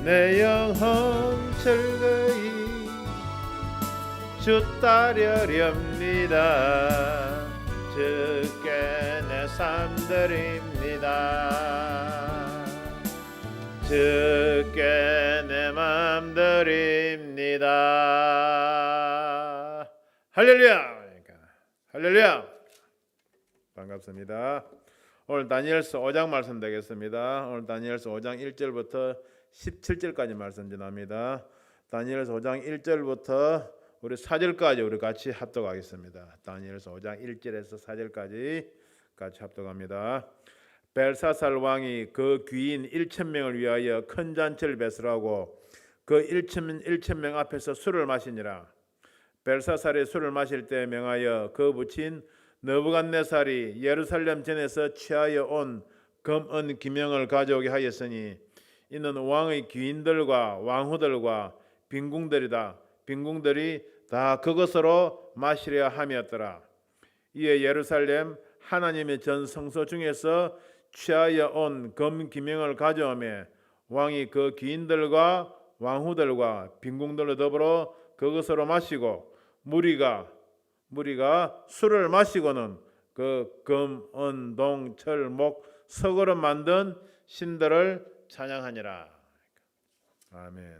내 영혼 즐거이 주 따르렵니다. 주께 내 삶 드립니다. 주께 내 맘 드립니다. 할렐루야. 할렐루야. 반갑습니다. 오늘 다니엘서 5장 말씀 되겠습니다. 오늘 다니엘서 5장 1절부터 17절까지 말씀 전합니다. 다니엘서 5장 1절부터 우리 4절까지 우리 같이 합독하겠습니다. 다니엘서 5장 1절에서 4절까지 같이 합독합니다. 벨사살 왕이 그 귀인 1,000명을 위하여 큰 잔치를 베풀하고 그 1,000명 앞에서 술을 마시니라. 벨사살이 술을 마실 때 명하여 그 부친 느부갓네살이 예루살렘 전에서 취하여 온 금은 기명을 가져오게 하였으니 이는 왕의 귀인들과 왕후들과 빈궁들이다. 빈궁들이 다 그것으로 마시려 함이었더라. 이에 예루살렘 하나님의 전 성소 중에서 취하여 온 금 기명을 가져오매 왕이 그 귀인들과 왕후들과 빈궁들로 더불어 그것으로 마시고 무리가 술을 마시고는 그 금, 은, 동, 철, 목, 석으로 만든 신들을 찬양하니라. 아멘.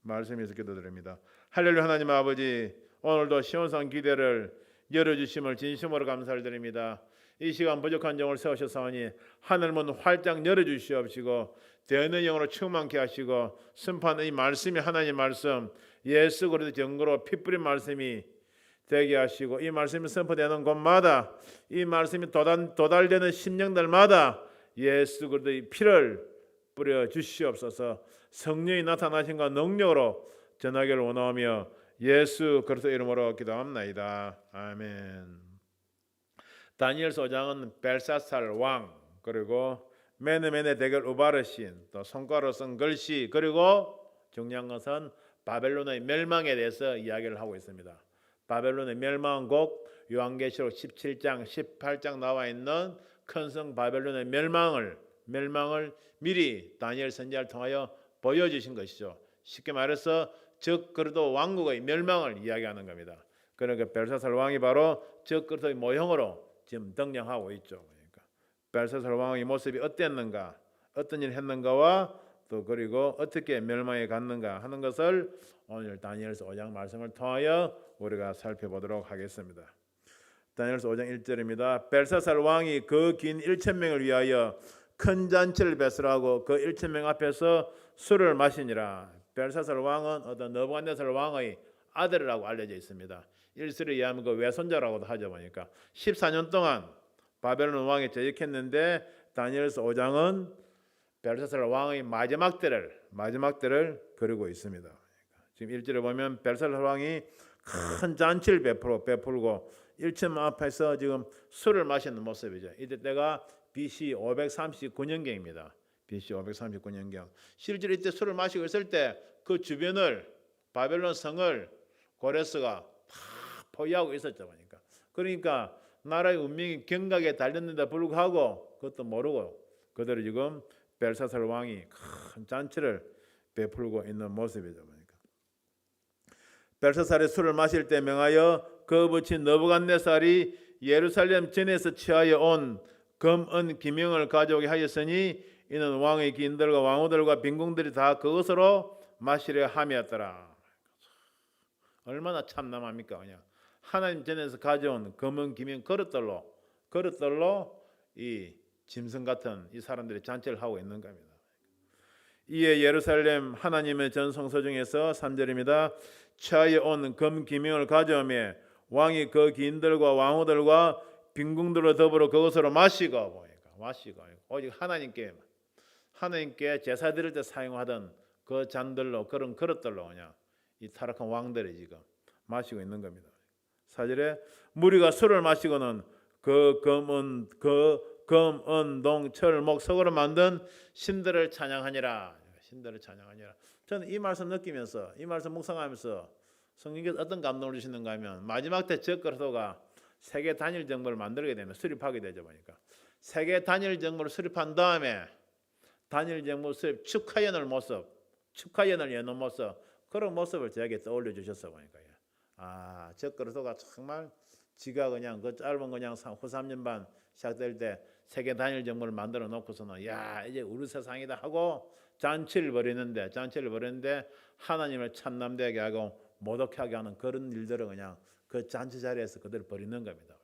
말씀에서 기도드립니다. 할렐루야. 하나님 아버지, 오늘도 시온산 기대를 열어주심을 진심으로 감사를 드립니다. 이 시간 부족한 영을 세우셨사오니 하늘문 활짝 열어주시옵시고 되는 영으로 충만케 하시고 심판의 말씀이 하나님 말씀 예수 그리스도 증거로 피 뿌린 말씀이 되게 하시고 이 말씀이 선포되는 곳마다 이 말씀이 도달되는 심령들마다 예수 그리스도의 피를 뿌려 주시옵소서. 성령이 나타나신과 능력으로 전하기를 원하며 예수 그리스도 이름으로 기도합나이다. 아멘. 다니엘서 5장은 벨사살 왕 그리고 메네메네 대결 우바르신 또 손가락으로 쓴 글씨 그리고 중요한 것은 바벨론의 멸망에 대해서 이야기를 하고 있습니다. 바벨론의 멸망은 곧 요한계시록 17장 18장 나와 있는 큰 성 바벨론의 멸망을 미리 다니엘 선지자를 통하여 보여주신 것이죠. 쉽게 말해서 적그리스도 왕국의 멸망을 이야기하는 겁니다. 그러니까 벨사살 왕이 바로 적그리스도의 모형으로 지금 등장하고 있죠. 그러니까 벨사살 왕의 모습이 어땠는가, 어떤 일을 했는가와 또 그리고 어떻게 멸망에 갔는가 하는 것을 오늘 다니엘서 5장 말씀을 통하여 우리가 살펴보도록 하겠습니다. 다니엘서 5장 1절입니다. 벨사살 왕이 그 긴 1,000명을 위하여 큰 잔치를 베풀하고 그 1,000명 앞에서 술을 마시니라. 벨사살 왕은 어떤 느부갓네살 왕의 아들이라고 알려져 있습니다. 일설에 의하면 그 외손자라고도 하죠. 보니까 14년 동안 바벨론 왕이 재직했는데 다니엘서 5장은 벨사살 왕의 마지막 때를 그리고 있습니다. 지금 1절에 보면 벨사살 왕이 큰 잔치를 베풀고 1,000명 앞에서 지금 술을 마시는 모습이죠. 이때 때가 BC 539년경입니다. BC 539년경. 실제로 이때 술을 마시고 있을 때 그 주변을 바벨론 성을 고레스가 포위하고 있었죠. 그러니까 나라의 운명이 경각에 달렸는데 불구하고 그것도 모르고 그들이 지금 벨사살 왕이 큰 잔치를 베풀고 있는 모습이죠. 벨사살이 술을 마실 때 명하여 그 부친 느부갓네살이 예루살렘 전에서 취하여 온 금, 은, 기명을 가져오게 하였으니 이는 왕의 귀인들과 왕후들과 빈궁들이 다 그것으로 마시려 함이었더라. 얼마나 참남합니까? 그냥 하나님 전에서 가져온 금은, 기명, 그릇들로 이 짐승 같은 이 사람들이 잔치를 하고 있는 겁니다. 이에 예루살렘 하나님의 전 성소 중에서 3절입니다. 취하여 온 금, 기명을 가져오며 왕이 그 귀인들과 왕후들과 빈궁들로 더불어 그것으로 마시고 오직 하나님께 제사 드릴 때 사용하던 그 잔들로 그런 그릇들로 그냥 이 타락한 왕들이 지금 마시고 있는 겁니다. 4절에 무리가 술을 마시고는 그 금, 은, 동, 철, 목, 석으로 만든 신들을 찬양하니라. 저는 이 말씀 느끼면서 이 말씀 묵상하면서 성령께서 어떤 감동을 주시는가 하면 마지막 때 적그리스도가 세계 단일 정부를 만들게 되면 수립하게 되죠. 보니까 세계 단일 정부를 수립한 다음에 단일 정부 수립 축하연을 모습 축하연을 여는 모습, 그런 모습을 저에게 떠올려 주셨어 보니까요. 아, 적그리스도가 정말 지가 그냥 그 짧은 그냥 후 3년 반 시작될 때 세계 단일 정부를 만들어 놓고서는 야 이제 우리 세상이다 하고 잔치를 벌이는데 하나님을 참남되게 하고 모독하게 하는 그런 일들을 그냥 그 잔치 자리에서 그대로 벌이는 겁니다.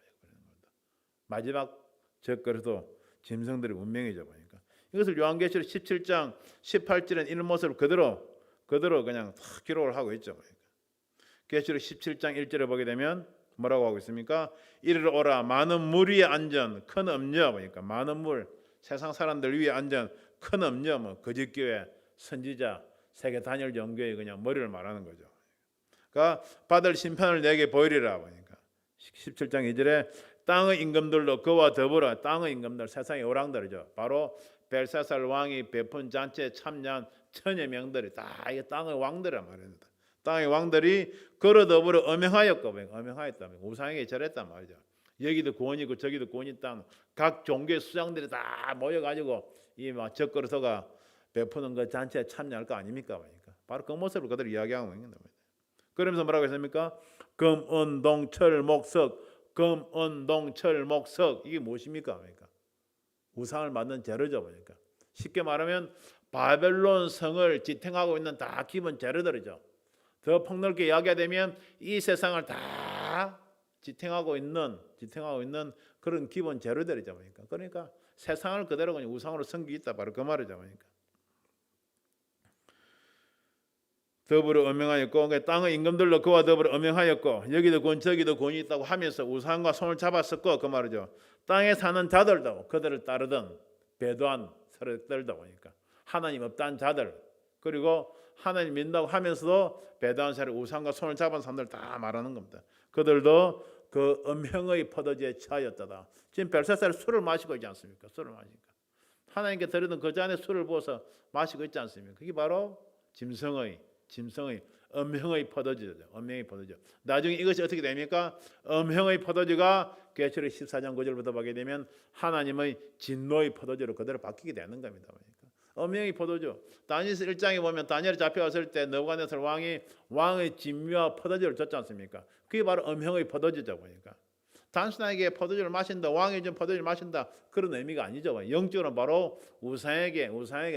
마지막 적그리스도 짐승들의 운명이죠 보니까 이것을 요한계시록 17장 18절은 이런 모습을 그대로 그냥 다 기록을 하고 있죠. 보니까. 계시록 17장 1절에 보게 되면 뭐라고 하고 있습니까? 이르러 오라 많은 물 위에 앉은 큰 음녀 보니까 많은 물 세상 사람들 위에 앉은 큰 음녀 뭐 거짓교회 선지자 세계 단일 종교의 그냥 머리를 말하는 거죠. 그러니까 받을 심판을 내게 보이리라 보니까 17장 2절에 땅의 임금들도 그와 더불어 땅의 임금들 세상의 오랑들이죠. 바로 벨사살 왕이 베푼 잔치에 참여한 천여 명들이 다 이 땅의 왕들이란 말입니다. 땅의 왕들이 걸어 더불어 엄행하였고 엄행하였다면 우상에게 절했단 말이죠. 여기도 구원이 있고 저기도 구원이 있다. 각 종교의 수장들이 다 모여가지고 이 막 적그리스도가 베푸는 그 잔치에 참여할 거 아닙니까? 그러니까 바로 그 모습을 그대로 이야기하고 있는 겁니다. 그러면서 뭐라고 했습니까? 금, 은, 동, 철, 목석, 금, 은, 동, 철, 목석 이게 무엇입니까? 그러니까 우상을 만든 재료죠. 그러니까 쉽게 말하면 바벨론 성을 지탱하고 있는 다 기본 재료들이죠. 더 폭넓게 이야기하면 이 세상을 다 지탱하고 있는 그런 기본 재료들이죠. 그러니까 세상을 그대로 그냥 우상으로 섬기겠다 바로 그 말이죠. 더불어 엄명하였고 땅의 임금들도 그와 더불어 엄명하였고 여기도 권 저기도 권이 있다고 하면서 우상과 손을 잡았었고 그 말이죠. 땅에 사는 자들도 그들을 따르던 배도한 세력들도 보니까 하나님 없다는 자들 그리고 하나님 믿는다고 하면서도 배도한 세력 우상과 손을 잡은 사람들 다 말하는 겁니다. 그들도 그 음행의 포도주에 취하였다. 지금 벨사살 술을 마시고 있지 않습니까? 술을 마시니까 하나님께 드리던 그 잔에 술을 부어서 마시고 있지 않습니까? 그게 바로 짐승의 음행의 포도주죠. 음행의 포도주. 나중에 이것이 어떻게 됩니까? 음행의 포도주가 계시록 14장 9절부터 보게 되면 하나님의 진노의 포도주로 그대로 바뀌게 되는 겁니다. 음행의 포도주. 다니엘 1장에 보면 다니엘이 잡혀왔을 때 느부갓네살 왕의 진미와 포도주를 줬지 않습니까? 그게 바로 음행의 포도주죠. 보니까 단순하게 포도주를 마신다, 왕이 준 포도주를 마신다 그런 의미가 아니죠. 영적으로는 바로 우상에게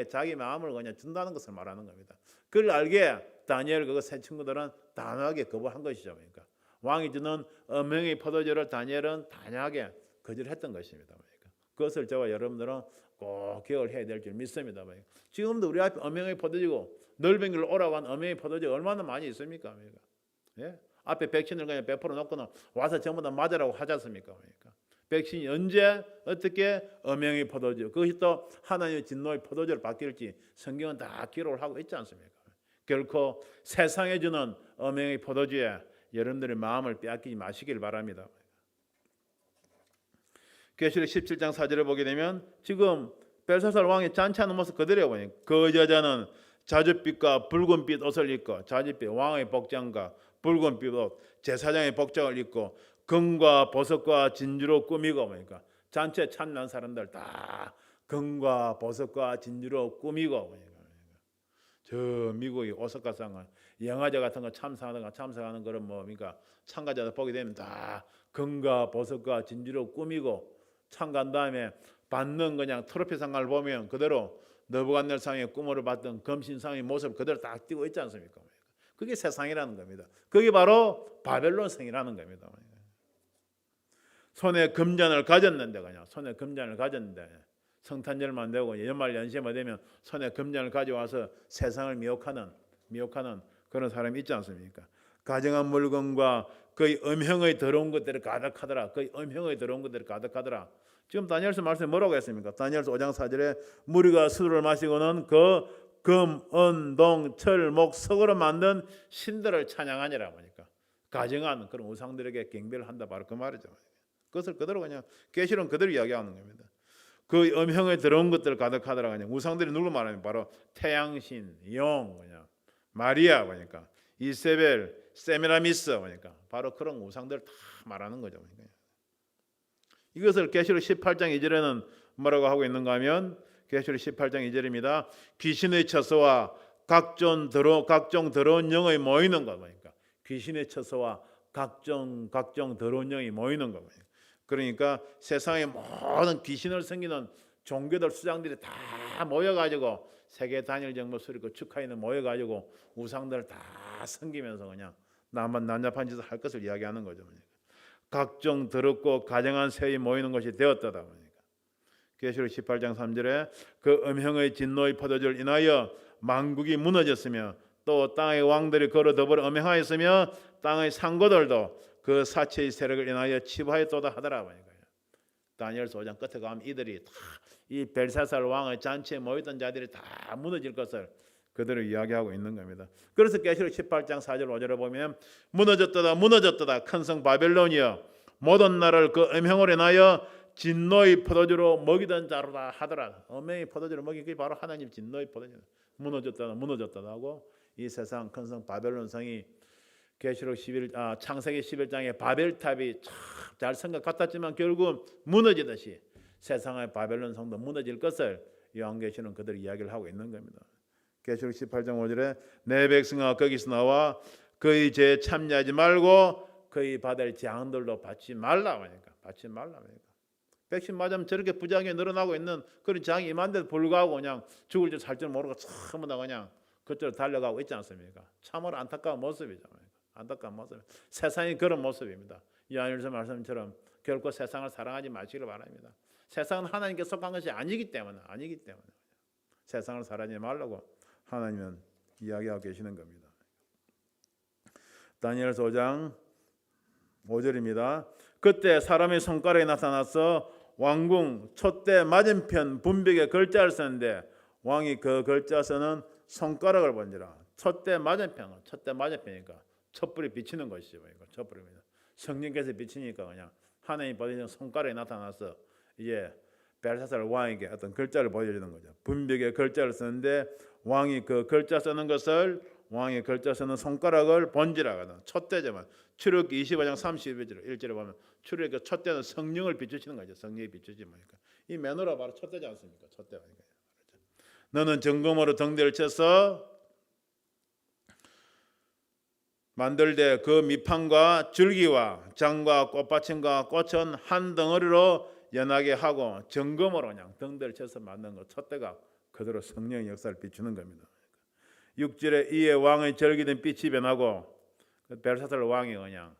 자기 마음을 그냥 준다는 것을 말하는 겁니다. 그걸 알게 다니엘 그거 세 친구들은 단호하게 거부한 것이죠. 그러니까 왕이 주는 음행의 포도주를 다니엘은 단호하게 거절했던 것입니다. 그러니까 그것을 저와 여러분들은 꼭 기억을 해야 될 줄 믿습니다. 지금도 우리 앞에 음행의 포도주고 넓은 길로 오라고 한 음행의 포도주가 얼마나 많이 있습니까? 그러니까. 예? 앞에 백신을 그냥 100% 놓고는 와서 전부 다 맞으라고 하지 않습니까? 그러니까. 백신이 언제 어떻게 음행의 포도주 그것이 또 하나님의 진노의 포도주로 바뀔지 성경은 다 기록을 하고 있지 않습니까? 결코 세상에 주는 음행의 포도주에 여러분들의 마음을 빼앗기지 마시길 바랍니다. 계시록 17장 4절을 보게 되면 지금 벨사살 왕이 잔치하는 모습 그대로 보니 그 여자는 자줏빛과 붉은빛 옷을 입고 자줏빛 왕의 복장과 붉은빛 옷 제사장의 복장을 입고 금과 보석과 진주로 꾸미고 보니까 잔치에 참여한 사람들 다 금과 보석과 진주로 꾸미고 보니까 저 미국의 오사카상은 영화제 같은 거 참석하는 그런 그러니까 참가자들 보게 되면 다 금과 보석과 진주로 꾸미고 참가한 다음에 받는 그냥 트로피 상을 보면 그대로 느부갓네살상의 꿈으로 봤던 금신상의 모습 그대로 딱 띄고 있지 않습니까? 그게 세상이라는 겁니다. 그게 바로 바벨론 성이라는 겁니다. 손에 금잔을 가졌는데 성탄절만 되고 연말 연시만 되면 손에 금잔을 가져와서 세상을 미혹하는 그런 사람이 있지 않습니까? 가정한 물건과 그의 음행의 더러운 것들이 가득하더라. 지금 다니엘서 말씀에 뭐라고 했습니까? 다니엘서 5장 4절에 무리가 술을 마시고는 그 금, 은, 동, 철, 목, 석으로 만든 신들을 찬양하니라 보니까 가정한 그런 우상들에게 경배를 한다 바로 그 말이죠. 그것을 그대로 그냥 계시록은 그대로 이야기하는 겁니다. 그 음행에 들어온 것들 가득하더라. 그냥 우상들이 누구 말하면 바로 태양신, 영, 그냥 마리아 보니까 이세벨, 세미라미스 보니까 바로 그런 우상들 다 말하는 거죠. 이것을 계시록 18장 2절에는 뭐라고 하고 있는가 하면 계시록 18장 2절입니다. 귀신의 처소와 각종 더러운 영이 모이는 거 보니까 귀신의 처소와 각종 더러운 영이 모이는 거 보니까 그러니까 세상의 모든 귀신을 섬기는 종교들 수장들이 다 모여가지고 세계 단일 정부 수립 축하인을 모여가지고 우상들을 다 섬기면서 그냥 난잡한 짓을 할 것을 이야기하는 거죠. 각종 더럽고 가증한 새이 모이는 것이 되었다다 보니까 계시록 18장 3절에 그 음형의 진노의 포도주를 인하여 만국이 무너졌으며 또 땅의 왕들이 걸어 더불어 음행하였으며 땅의 상고들도 그 사체의 세력을 인하여 치부하였도다 하더라 보니까 다니엘서 5장 끝에 가면 이들이 다 이 벨사살 왕의 잔치에 모였던 자들이 다 무너질 것을 그들을 이야기하고 있는 겁니다. 그래서 계시록 18장 4절 5절에 보면 무너졌도다 큰 성 바벨론이여 모든 나라를 그 음행으로 인하여 진노의 포도주로 먹이던 자로다 하더라. 음행의 포도주로 먹인 게 바로 하나님 진노의 포도주. 무너졌다 하고 이 세상 큰 성 바벨론 성이 계시록 창세기 11장에 바벨탑이 참 잘 생각 같았지만 결국 무너지듯이 세상의 바벨론 성도 무너질 것을 요한계시는 그들이 이야기를 하고 있는 겁니다. 계시록 18장 5절에 내 백성아 거기서 나와 그의 죄에 참여하지 말고 그의 받을 재앙들도 받지 말라 하니까 백신 맞으면 저렇게 부작용이 늘어나고 있는 그런 재앙이 임한데도 불구하고 그냥 죽을 줄 살 줄 모르고 전부 다 그냥 그쪽으로 달려가고 있지 않습니까? 참으로 안타까운 모습이죠. 안타까운 모습. 세상이 그런 모습입니다. 요한일서 말씀처럼 결코 세상을 사랑하지 마시기를 바랍니다. 세상은 하나님께 속한 것이 아니기 때문에 세상을 사랑하지 말라고 하나님은 이야기하고 계시는 겁니다. 다니엘서 5장 5절입니다. 그때 사람의 손가락에 나타나서 왕궁 촛대 맞은편 분벽에 글자를 썼는데 왕이 그 글자 쓰는 손가락을 본지라. 촛대 맞은편이니까 촛불이 비치는 것이죠. 촛불입니다. 성령께서 비치니까 그냥 하나님 보여주는 손가락에 나타나서 이제 벨사살 왕에게 어떤 글자를 보여주는 거죠. 분벽에 글자를 쓰는데 왕이 그 글자 쓰는 손가락을 본지라. 촛대지만 출애굽기 25장 31절에 보면 출애굽기 촛대는 성령을 비추시는 거죠. 성령이 비추지 뭐니까 이 메노라 바로 촛대지 않습니까? 촛대가 너는 정금으로 등대를 쳐서 만들되 그 밑판과 줄기와 장과 꽃받침과 꽃은 한 덩어리로 연하게 하고 정금으로 그냥 등대를 쳐서 만든 것 촛대가 그대로 성령의 역사를 비추는 겁니다. 6절에 이에 왕의 절기된 빛이 변하고 벨사살 왕이 그냥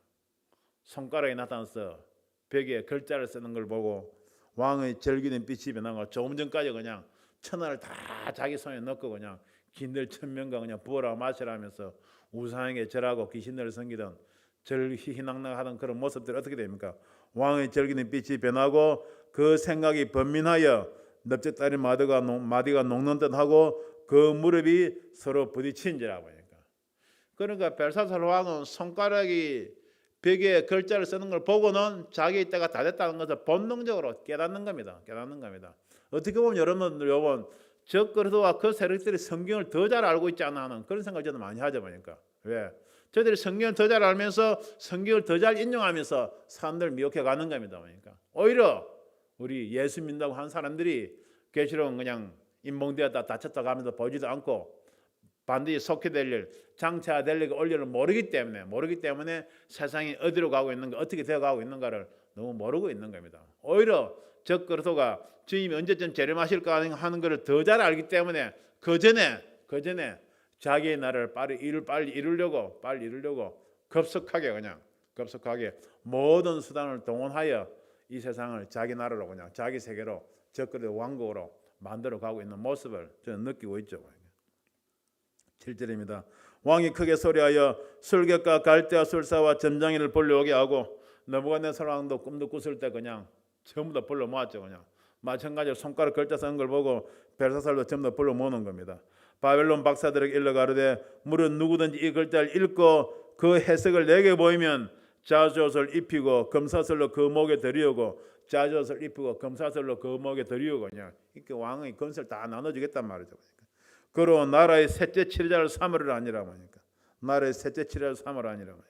손가락에 나타나서 벽에 글자를 쓰는 걸 보고 왕의 절기된 빛이 변하고 조금 전까지 그냥 천하를 다 자기 손에 넣고 그냥 긴들 천명과 그냥 부어라 마시라 하면서 우상에게 절하고 귀신들을 섬기던 희희낙낙하던 그런 모습들이 어떻게 됩니까? 왕의 절기는 빛이 변하고 그 생각이 번민하여 넓적다리 마디가 녹는 듯하고 그 무릎이 서로 부딪힌지라 보니까 그러니까 벨사살 왕은 손가락이 벽에 글자를 쓰는 걸 보고는 자기 때가 다 됐다는 것을 본능적으로 깨닫는 겁니다. 어떻게 보면 여러분들 저 그리스도와 그 세력들이 성경을 더 잘 알고 있지 않나 하는 그런 생각을 저는 많이 하죠. 보니까 왜? 저들이 성경을 더 잘 알면서 성경을 더 잘 인용하면서 사람들을 미혹해 가는 겁니다. 보니까 오히려 우리 예수 믿는다고 한 사람들이 계시록은 그냥 인봉되었다 다쳤다 가면서 보지도 않고 반드시 속히 될 일, 장차가 될 일을 올 일을 모르기 때문에 세상이 어디로 가고 있는가, 어떻게 되어가고 있는가를 너무 모르고 있는 겁니다. 오히려 저 그리스도가 주님이 언제쯤 재림하실까 하는 것을 더 잘 알기 때문에 그 전에 자기의 나라를 빨리 이루려고 급속하게 모든 수단을 동원하여 이 세상을 자기 나라로 그냥 자기 세계로 저 그리스도 왕국으로 만들어 가고 있는 모습을 저는 느끼고 있죠. 7절입니다. 왕이 크게 소리하여 술객과 갈대와 술사와 점장이를 불러오게 하고 느부갓네살 왕도 꿈도 꿨을 때 그냥 전부 다 불러 모았죠. 그냥 마찬가지로 손가락 글자 쓰는 걸 보고 벨사살도 전부 다 불러 모으는 겁니다. 바벨론 박사들에게 일러 가르되 무릇 누구든지 이 글자를 읽고 그 해석을 내게 보이면 자주옷을 입히고 금사슬로 그 목에 들이우고 자주옷을 입히고 금사슬로 그 목에 들이우고 그냥 이렇게 왕의 건설 다 나눠주겠단 말이죠. 그로 나라의 셋째 치료자를 삼으라 아니라 하니까 나라의 셋째 치료자를 삼으라 아니라 하니까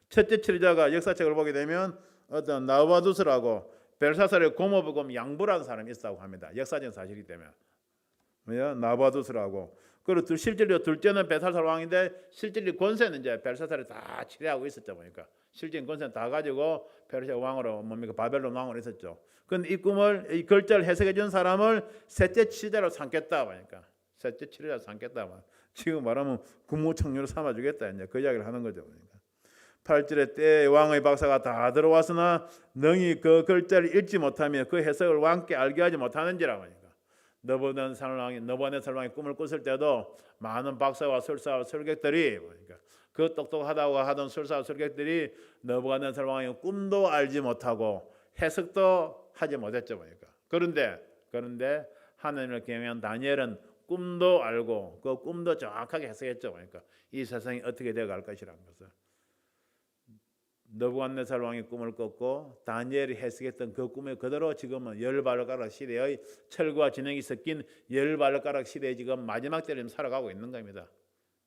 첫째 치료자가 역사책을 보게 되면 어떤 나부갓네살하고 벨사살의 고모부금 양부라는 사람이 있다고 합니다. 역사적인 사실이기 때문에 나바두스라고. 그리고 실제로 둘째는 벨사살 왕인데 실제로 권세는 이제 벨사살이 다 치레하고 있었죠. 보니까 실제 권세는 다 가지고 페르시아 왕으로 바벨론 왕으로 있었죠. 근데 이 꿈을 이 글자를 해석해 준 사람을 셋째 치자로 삼겠다 보니까 셋째 치자로 삼겠다. 지금 말하면 국무총리로 삼아주겠다. 이제 그 이야기를 하는 거죠. 그러니까 8절에 때 왕의 박사가 다 들어왔으나 능히 그 글자를 읽지 못하며 그 해석을 왕께 알게 하지 못하는지라. 보니까 너부갓네살 왕이 꿈을 꿨을 때도 많은 박사와 술사와 설객들이 보니까 그 똑똑하다고 하던 술사와 설객들이 너부갓네살 왕이 꿈도 알지 못하고 해석도 하지 못했죠. 보니까 그런데 하나님을 경외한 다니엘은 꿈도 알고 그 꿈도 정확하게 해석했죠. 그러니까 이 세상이 어떻게 되어갈 것이라는 것을. 너부갓네살 왕이 꿈을 꿨고 다니엘이 해석했던 그 꿈에 그대로 지금은 열발가락 시대의 철과 진흙이 섞인 열발가락 시대에 지금 마지막 때를 살아가고 있는 겁니다.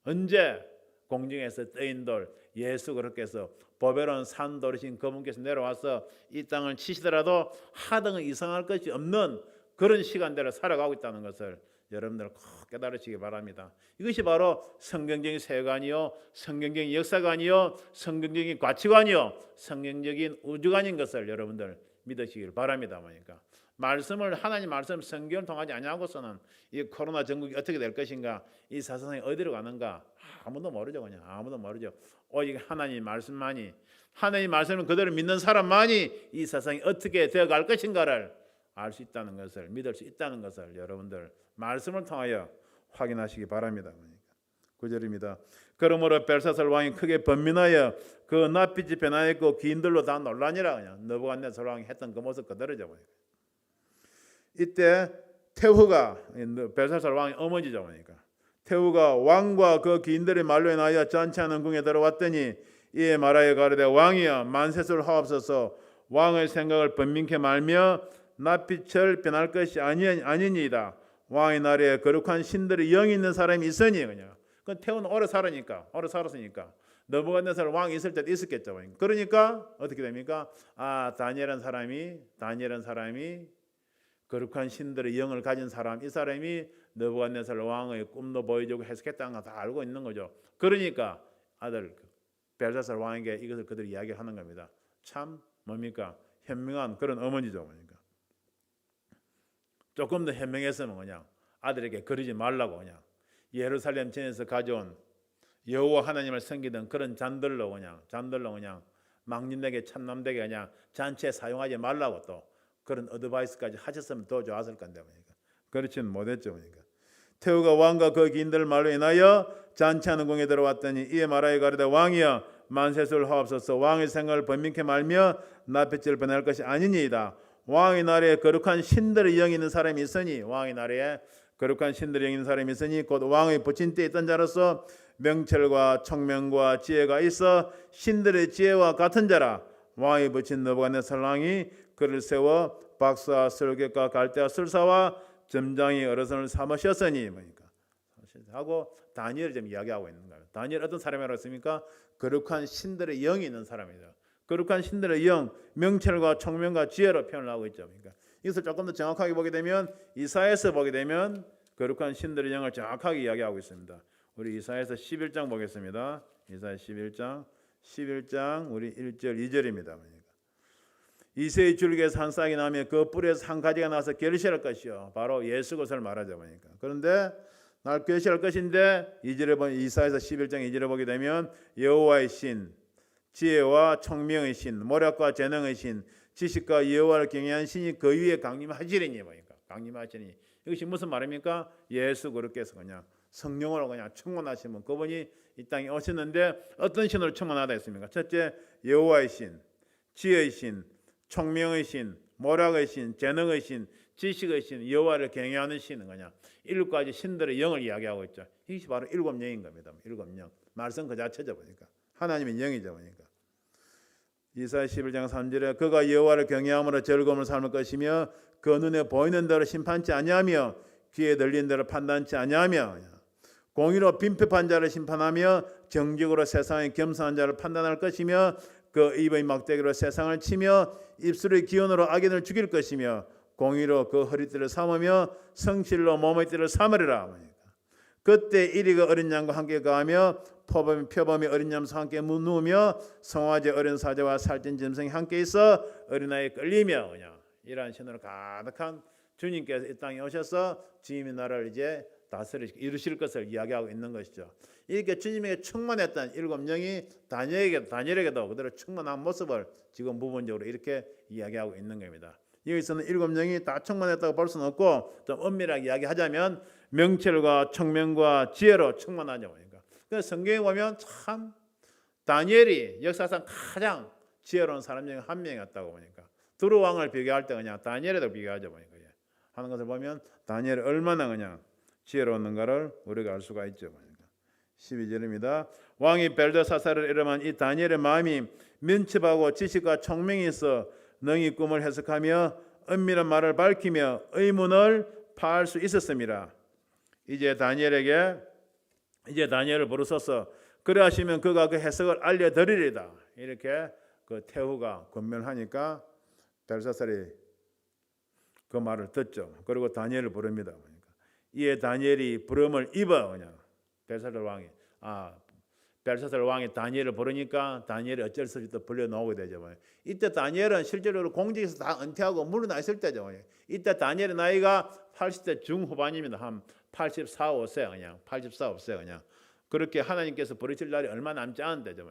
언제 공중에서 떠인 돌 예수 그렇게 해서 바벨론 산 돌이신 그분께서 내려와서 이 땅을 치시더라도 하등은 이상할 것이 없는 그런 시간대를 살아가고 있다는 것을 여러분들 꼭 깨달으시기 바랍니다. 이것이 바로 성경적인 세계관이요, 성경적인 역사관이요, 성경적인 가치관이요, 성경적인 우주관인 것을 여러분들 믿으시길 바랍니다. 그러니까 하나님 말씀 성경을 통하지 아니하고서는 이 코로나 전국이 어떻게 될 것인가, 이 세상이 어디로 가는가 아무도 모르죠. 그냥 아무도 모르죠. 오직 하나님 말씀만이, 하나님 말씀을 그대로 믿는 사람만이 이 세상이 어떻게 되어갈 것인가를 알 수 있다는 것을, 믿을 수 있다는 것을 여러분들 말씀을 통하여 확인하시기 바랍니다. 9절입니다. 그러므로 벨사살 왕이 크게 번민하여 그 낯빛이 변하였고 기인들로 다 놀라니라. 그냥 너부갓네살 왕이 했던 그 모습 그대로죠. 이때 태후가 벨사살 왕의 어머니죠. 그러니까 태후가 왕과 그 기인들의 말로 인하여 잔치하는 궁에 들어왔더니 이에 말하여 가로되 왕이여 만세술 하옵소서. 왕의 생각을 번민케 말며 낯빛을 변할 것이 아니니이다. 왕의 나라에 거룩한 신들의 영이 있는 사람이 있으니. 그냥 그 태우는 오래 살았으니까 너부갓네살 왕이 있을 때도 있었겠죠. 그러니까 어떻게 됩니까? 다니엘은 사람이 거룩한 신들의 영을 가진 사람, 이 사람이 너부갓네살 왕의 꿈도 보여주고 해석했다는 거 다 알고 있는 거죠. 그러니까 아들 벨사살 왕에게 이것을 그들이 이야기하는 겁니다. 참 뭡니까? 현명한 그런 어머니죠. 그러니까 조금 더 현명했으면 그냥 아들에게 그러지 말라고 그냥 예루살렘 전에서 가져온 여호와 하나님을 섬기던 그런 잔들로 그냥 망님에게 참남되게 그냥 잔치에 사용하지 말라고 또 그런 어드바이스까지 하셨으면 더 좋았을 건데 그러니까 그렇지는 못했죠. 그러니까 태후가 왕과 그 기인들 말로 인하여 잔치하는 궁에 들어왔더니 이에 말하여 가로되 왕이여 만세술 하옵소서. 왕의 생각을 번민케 말며 낯빛을 변할 것이 아니니이다. 왕의 나라에 거룩한 신들의 영이 있는 사람이 있으니, 왕의 나라에 거룩한 신들의 영이 있는 사람이 있으니 곧 왕의 붙인 때에 있던 자로서 명철과 총명과 지혜가 있어 신들의 지혜와 같은 자라. 왕이 붙인 너부갓네살 왕이 그를 세워 박사와 설객과 갈대와 술사와 점장이 어르선을 삼으셨으니 뭐니까 하고 다니엘을 좀 이야기하고 있는 거예요. 다니엘 어떤 사람이라고 했습니까? 거룩한 신들의 영이 있는 사람이죠. 거룩한 신들의 영, 명철과 총명과 지혜로 표현을 하고 있죠. 그러니까 이것을 조금 더 정확하게 보게 되면 이사야에서 보게 되면 거룩한 신들의 영을 정확하게 이야기하고 있습니다. 우리 이사야에서 11장 보겠습니다. 이사야 11장 우리 1절 2절입니다. 그러니까 이새의 줄기에서 한 싹이 나며 그 뿌리에서 한 가지가 나서 결실할 것이요. 바로 예수 것을 말하죠. 그러니까 그런데 날 결실할 것인데 2절에 보면 이사야에서 11장 2절에 보게 되면 여호와의 신, 지혜와 총명의 신, 모략과 재능의 신, 지식과 여호와를 경외한 신이 그 위에 강림하시리니 보니까 강림하시니 이것이 무슨 말입니까? 예수 그렇게서 그냥 성령으로 그냥 충만하시면 그분이 이 땅에 오셨는데 어떤 신으로 충만하다 했습니까? 첫째 여호와의 신, 지혜의 신, 총명의 신, 모략의 신, 재능의 신, 지식의 신, 여호와를 경외하는 신은 그냥 7가지 신들의 영을 이야기하고 있죠. 이것이 바로 7영인 겁니다. 7영. 말씀 그 자체죠. 보니까 하나님의 영이죠. 보니까 이사야 11장 3절에 그가 여호와를 경외함으로 즐거움을 삼을 것이며 그 눈에 보이는 대로 심판치 아니하며 귀에 들리는 대로 판단치 아니하며 공의로 빈법한 자를 심판하며 정직으로 세상의 겸손한 자를 판단할 것이며 그 입의 막대기로 세상을 치며 입술의 기운으로 악인을 죽일 것이며 공의로 그 허리띠를 삼으며 성실로 몸의 띠를 삼으리라. 그때 이리가 어린 양과 함께 가며 표범이 어린 염소와 함께 누우며 송아지 어린 사자와 살찐 짐승이 함께 있어 어린아이에 끌리며 이러한 신으로 가득한 주님께서 이 땅에 오셔서 주님의 나라를 이제 이루실 것을 이야기하고 있는 것이죠. 이렇게 주님에게 충만했던 7영이 다니엘에게도 그대로 충만한 모습을 지금 부분적으로 이렇게 이야기하고 있는 겁니다. 여기서는 7영이 다 충만했다고 볼 수는 없고 좀 엄밀하게 이야기하자면 명철과 청명과 지혜로 충만하죠. 그래서 성경에 보면 참 다니엘이 역사상 가장 지혜로운 사람 중에 한 명이었다고 보니까 두루 왕을 비교할 때 그냥 다니엘에도 비교하죠. 보니까 하는 것을 보면 다니엘이 얼마나 그냥 지혜로웠는가를 우리가 알 수가 있죠. 12절입니다. 왕이 벨드사사를 이름한 이 다니엘의 마음이 민첩하고 지식과 청명이 있어 능히 꿈을 해석하며 은밀한 말을 밝히며 의문을 파할 수 있었습니다. 이제 다니엘을 부르소서 그래하시면 그가 그 해석을 알려드리리다. 이렇게 그 태후가 권면하니까 벨사살이 그 말을 듣죠. 그리고 다니엘을 부릅니다. 이에 다니엘이 부름을 입어 그냥 벨사살 왕이 다니엘을 부르니까 다니엘이 어쩔 수 없이 또 불려 나오게 되죠. 이때 다니엘은 실제로 공직에서 다 은퇴하고 물러나 있을 때죠. 이때 다니엘의 나이가 80대 중후반입니다. 한 84, 5세 그냥 84, 5세 그냥 그렇게 하나님께서 부르실 날이 얼마 남지 않은 때죠.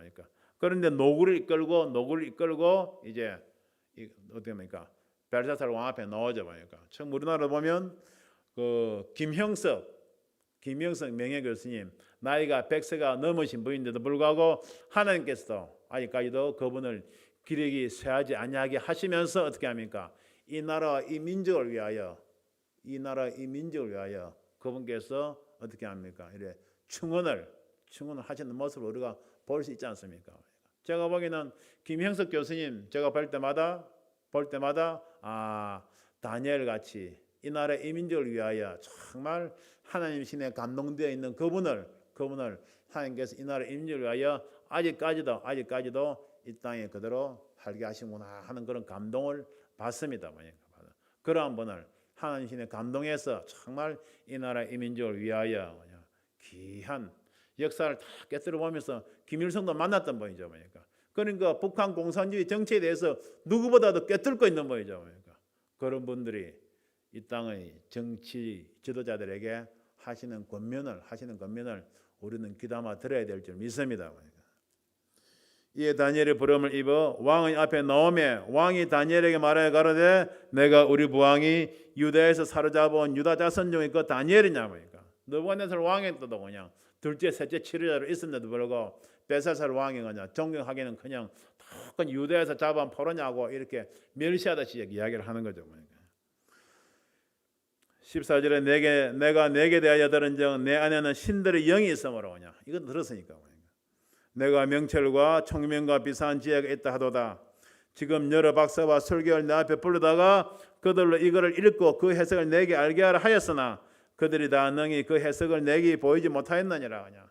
그런데 노구를 이끌고 이제 어떻게 합니까? 벨사살 왕 앞에 나오죠. 처음 우리나라 보면 그 김형석 명예교수님 나이가 100세가 넘으신 분인데도 불구하고 하나님께서도 아직까지도 그분을 기력이 쇠하지 아니하게 하시면서 어떻게 합니까? 이 나라와 이 민족을 위하여 그분께서 어떻게 합니까? 이래 충원을 하시는 모습을 우리가 볼 수 있지 않습니까? 제가 보기에는 김형석 교수님 제가 볼 때마다 다니엘 같이 이 나라 이 민족을 위하여 정말 하나님 신에 감동되어 있는 그분을 하나님께서 이 나라 이 민족을 위하여 아직까지도 이 땅에 그대로 살게 하시구나 하는 그런 감동을 받습니다. 그러한 분을 하나님 신에 감동해서 정말 이 나라 이 민족을 위하여 귀한 역사를 다 깨뜨려 보면서 김일성도 만났던 분이죠. 그러니까 북한 공산주의 정치에 대해서 누구보다도 깨뜨리고 있는 분이죠. 그런 분들이 이 땅의 정치 지도자들에게 하시는 권면을 우리는 귀담아 들어야 될 줄 믿습니다. 이에 다니엘의 부름을 입어 왕의 앞에 나오매 왕이 다니엘에게 말하여 가로되 내가 우리 부왕이 유다에서 사로잡아온 유다 자손 중에 그 다니엘이냐 느부갓네살 왕의 때도 그냥 둘째 셋째 치료자로 있었는데도 불구하고 벨사살 왕이 그냥 존경하기는 그냥 유다에서 잡아온 포로냐고 이렇게 멸시하듯이 이야기를 하는 거죠. 14절에 내가 내게 대하여 들은즉 내 안에는 신들의 영이 있으므로 그냥 이건 들었으니까 내가 명철과 총명과 비싼 지혜가 있다 하도다. 지금 여러 박사와 설교를 내 앞에 부르다가 그들로 이거를 읽고 그 해석을 내게 알게 하라 하였으나 그들이 다 능히 그 해석을 내게 보이지 못하였느니라. 그냥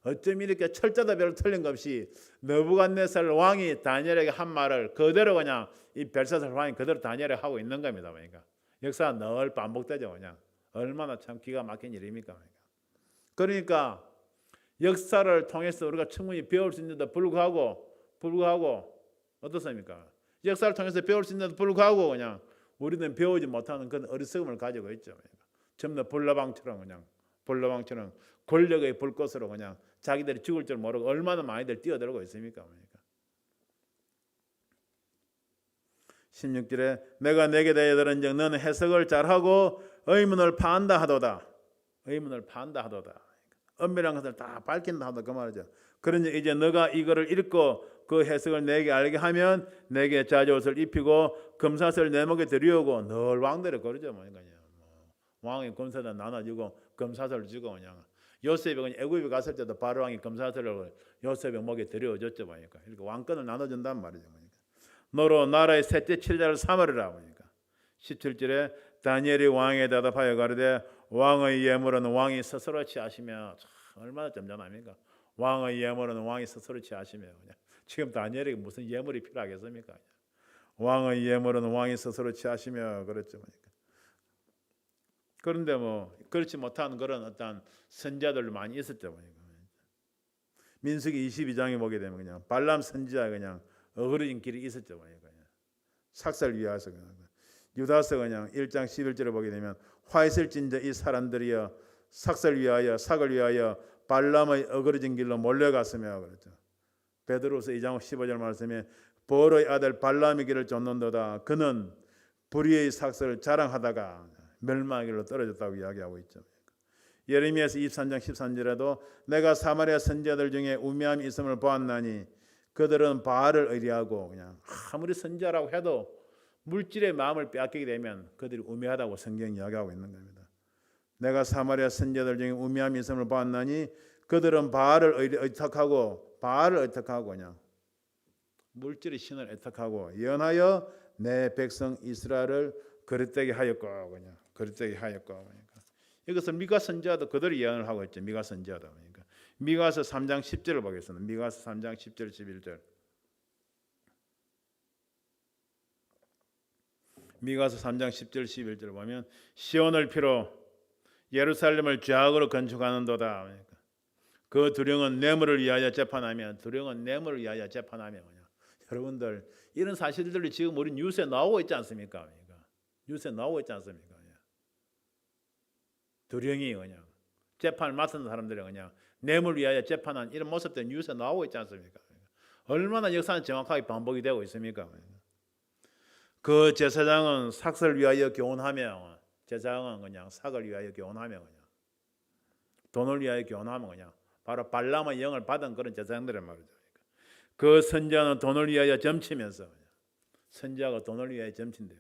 어쩜 이렇게 철자도 별로 틀린 것 없이 느부갓네살 왕이 다니엘에게 한 말을 그대로 그냥 이 벨사살 왕이 그대로 다니엘에 하고 있는 겁니다. 역사가 늘 반복되죠. 그냥 얼마나 참 기가 막힌 일입니까? 그러니까 역사를 통해서 우리가 충분히 배울 수 있는데도 불구하고 어떻습니까? 역사를 통해서 배울 수 있는데도 불구하고 그냥 우리는 배우지 못하는 그런 어리석음을 가지고 있죠. 전부 다 볼라방처럼 권력의 불꽃으로 그냥 자기들이 죽을 줄 모르고 얼마나 많이들 뛰어들고 있습니까? 16절에 내가 내게 대하여 들은즉 너는 해석을 잘하고 의문을 파한다 하도다. 엄밀한 것을 다 밝힌다 하다 그 말이죠. 그러니 이제 너가 이거를 읽고 그 해석을 내게 알게 하면 내게 자주옷을 입히고 금사슬 내 목에 들이오고 늘 왕들을 거르죠. 왕이 금사슬 나눠주고 금사슬을 주고 그냥 요셉이 그냥 애굽에 갔을 때도 바로 왕이 금사슬을 요셉의 목에 들여줬죠. 이렇게 왕권을 나눠준단 말이죠. 너로 나라의 셋째 치료자를 삼으리라. 17절에 다니엘이 왕에 대답하여 가로되 왕의 예물은 왕이 스스로 취하시며 얼마나 점잖합니까? 왕의 예물은 왕이 스스로 취하시며 지금 다니엘에게 무슨 예물이 필요하겠습니까? 왕의 예물은 왕이 스스로 취하시며 그랬죠. 그런데 뭐 그렇지 못한 그런 어떤 선지자들도 많이 있었죠. 민수기 22장에 보게 되면 그냥 발람 선지자 그냥 어그러진 길이 있었죠. 그냥 삭살 위하여서 유다서 그냥 1장 11절에 보게 되면 화 있을진저 이 사람들이여 삭살 위하여 삭을 위하여 발람의 어그러진 길로 몰려갔으며 그랬죠. 베드로서 2장 15절 말씀에 보어의 아들 발람의 길을 쫓는도다. 그는 불의의 삭설을 자랑하다가 멸망의 길로 떨어졌다고 이야기하고 있죠. 예레미야서 23장 13절에도 내가 사마리아 선지자들 중에 우매함이 있음을 보았나니 그들은 바알을 의뢰하고 그냥 아무리 선지자라고 해도 물질의 마음을 빼앗기게 되면 그들이 우매하다고 성경이 이야기하고 있는 겁니다. 내가 사마리아 선지자들 중에 우매함이 있음을 보았나니 그들은 바알을 의탁하고 그냥 물질의 신을 의탁하고 예언하여 내 백성 이스라엘을 거짓되게 하였고 그냥 거짓되게 하였고 그러니까 이것을 미가 선지자도 그들이 예언을 하고 있죠. 미가 선지자도 그러니까 미가서 3장 10절을 보겠습니다. 미가서 3장 10절 11절. 미가서 3장 10절 11절 보면 시온을 피로 예루살렘을 죄악으로 건축하는도다. 그러니까 그 두령은 뇌물을 위하여 재판하면 여러분들 이런 사실들이 지금 우리 뉴스에 나오고 있지 않습니까? 그러니까 뉴스에 나오고 있지 않습니까? 두령이 그냥 재판을 맡은 사람들이 그냥 뇌물 위하여 재판한 이런 모습들 뉴스에 나오고 있지 않습니까? 얼마나 역사는 정확하게 반복이 되고 있습니까? 그 제사장은 삭을 위하여 교훈하며 제사장은 그냥 삭을 위하여 교훈하며 그냥 돈을 위하여 교훈하며 그냥 바로 발람의 영을 받은 그런 제사장들의 말이죠. 그 선지자는 돈을 위하여 점치면서 선지자가 돈을 위하여 점친대요.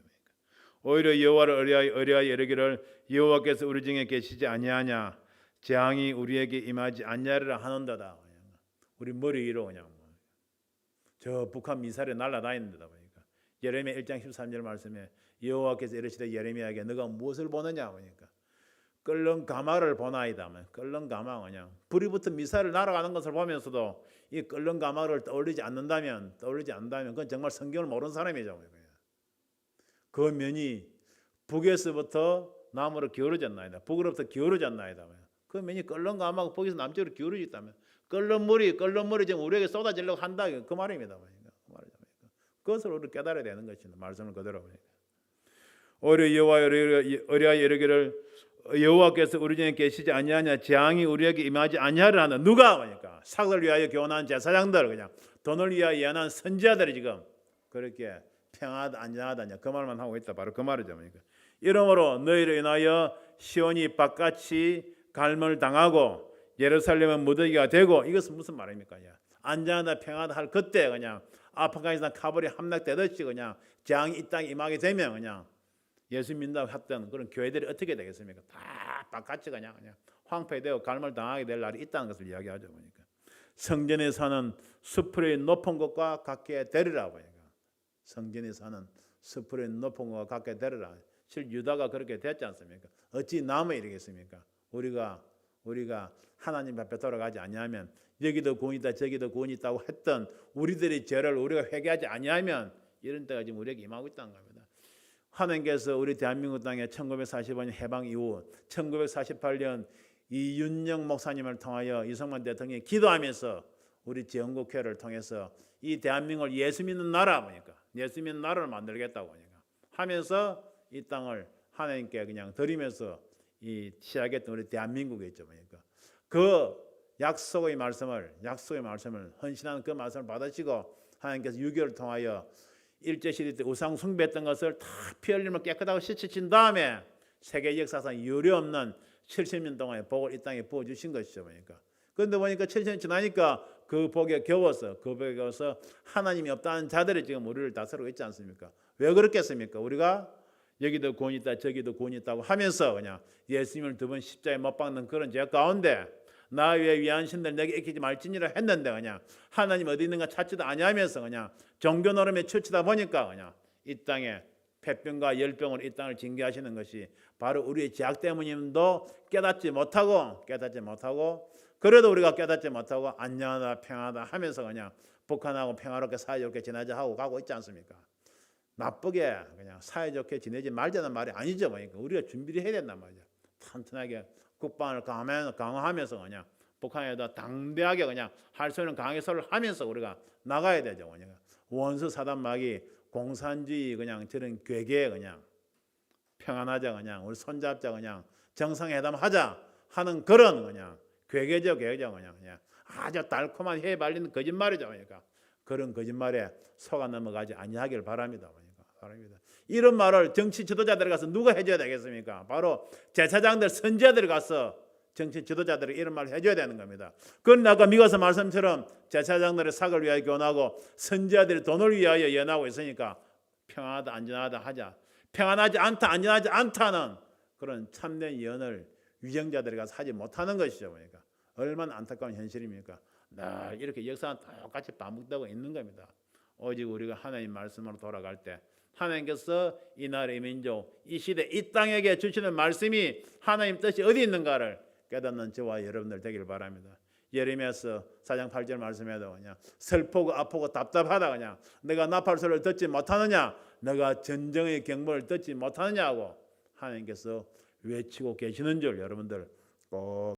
오히려 여호와를 의뢰하여 이르기를 여호와께서 우리 중에 계시지 아니하냐 재앙이 우리에게 임하지 아니하리라 하는도다. 우리 머리 위로 그냥 저 북한 미사일에 날아다니는데다 보니까 예레미야 1장 13절 말씀에 여호와께서 이르시되 예레미야에게 너가 무엇을 보느냐 보니까 끓는 가마를 보나이다. 끓는 가마 그냥 불이 붙은 미사일을 날아가는 것을 보면서도 이 끓는 가마를 떠올리지 않는다면 그건 정말 성경을 모르는 사람이죠. 그 면이 북에서부터 남으로 기울어졌나이다. 북으로부터 기울어졌나이다. 그 면이 끓는 가마가 북에서 남쪽으로 기울어져 있다면 끓는 물이 지금 우리에게 쏟아지려고 한다. 그 말입니다. 그것을 우리 깨달아야 되는 것입니다. 말씀을 그대로 보니까. 오히려 여호와의 의뢰하여 이르기를 여호와께서 우리 중에 계시지 아니하냐 재앙이 우리에게 임하지 아니하리라 하는 누가 보니까 삭을 위하여 교훈한 제사장들 그냥 돈을 위하여 예언한 선지자들이 지금 그렇게 평안하다 안전하다냐 그 말만 하고 있다. 바로 그 말이죠. 그러니까 이러므로 너희를 인하여 시온이 바깥이 갈망을 당하고 예루살렘은 무더기가 되고 이것은 무슨 말입니까? 안전하다 평안하다 할 그때 그냥 아프가니스탄 카불이 함락되듯이 그냥 재앙이 이 땅에 임하게 되면 그냥 예수 믿는다고 했던 그런 교회들이 어떻게 되겠습니까? 다 바깥이 그냥 황폐되고 갈망을 당하게 될 날이 있다는 것을 이야기하죠. 그러니까 성전에 사는 수풀의 높은 것과 같게 되리라. 그러니까 성전에 사는 수풀의 높은 것과 같게 되리라. 실 유다가 그렇게 됐지 않습니까? 어찌 남아 이르겠습니까? 우리가 하나님 앞에 돌아가지 아니하면 여기도 구원이 있다 저기도 구원이 있다고 했던 우리들의 죄를 우리가 회개하지 아니하면 이런 때가 지금 우리에게 임하고 있다는 겁니다. 하나님께서 우리 대한민국 땅에 1945년 해방 이후 1948년 이윤영 목사님을 통하여 이승만 대통령이 기도하면서 우리 지원국회를 통해서 이 대한민국을 예수 믿는 나라 보니까 예수 믿는 나라를 만들겠다고 하면서 이 땅을 하나님께 그냥 드리면서 이 시작했던 우리 대한민국에 있죠. 보니까 그 약속의 말씀을 헌신하는 그 말씀을 받으시고 하나님께서 유교를 통하여 일제시대 때 우상 숭배했던 것을 다 피 흘리며 깨끗하고 씻으신 다음에 세계 역사상 유례없는 70년 동안의 복을 이 땅에 부어주신 것이죠. 보니까 그런데 보니까 70년 지나니까 그 복에 겨워서 하나님이 없다는 자들이 지금 우리를 다스리고 있지 않습니까? 왜 그렇겠습니까? 우리가 여기도 구원이 있다 저기도 구원이 있다고 하면서 그냥 예수님을 두 번 십자가에 못 박는 그런 죄 가운데 나 위에 위한 신들 내게 익히지 말지니라 했는데 그냥 하나님 어디 있는가 찾지도 아니하면서 그냥 종교 노름에 치우치다 보니까 그냥 이 땅에 폐병과 열병으로 이 땅을 징계하시는 것이 바로 우리의 죄악 때문임도 깨닫지 못하고 그래도 우리가 깨닫지 못하고 안녕하다 평안하다 하면서 그냥 북한하고 평화롭게 사이좋게 지내자 하고 가고 있지 않습니까? 나쁘게 그냥 사이좋게 지내지 말자는 말이 아니죠. 그러니까 우리가 준비를 해야 된단 말이죠. 튼튼하게 국방을 강화하면서 그냥 북한에다 당대하게 그냥 할 수 있는 강해서를 하면서 우리가 나가야 되죠. 그러니까 원수 사단마귀 공산주의 그냥 저런 괴계 그냥 평안하자 그냥 우리 손잡자 그냥 정상회담하자 하는 그런 그냥 괴계죠 그냥 아주 달콤한 해 발리는 거짓말이죠. 그러니까 그런 거짓말에 속아 넘어가지 아니하길 바랍니다. 바랍니다. 이런 말을 정치 지도자들이 가서 누가 해줘야 되겠습니까? 바로 제사장들 선지자들이 가서 정치 지도자들이 이런 말을 해줘야 되는 겁니다. 그건 아까 미가서 말씀처럼 제사장들의 삭을 위하여 교훈하고 선지자들이 돈을 위하여 연하고 있으니까 평안하다 안전하다 하자. 평안하지 않다 안전하지 않다는 그런 참된 예언을 위정자들이 가서 하지 못하는 것이죠. 그러니까 얼마나 안타까운 현실입니까? 늘 이렇게 역사는 똑같이 반복되고 있는 겁니다. 오직 우리가 하나님 말씀으로 돌아갈 때 하나님께서 이 나라의 민족, 이 시대, 이 땅에게 주시는 말씀이 하나님 뜻이 어디 있는가를 깨닫는 저와 여러분들 되길 바랍니다. 예레미야서 4장 8절 말씀에도 그냥 슬프고 아프고 답답하다 그냥 내가 나팔 소리를 듣지 못하느냐, 내가 전쟁의 경보를 듣지 못하느냐고 하나님께서 외치고 계시는 줄 여러분들 꼭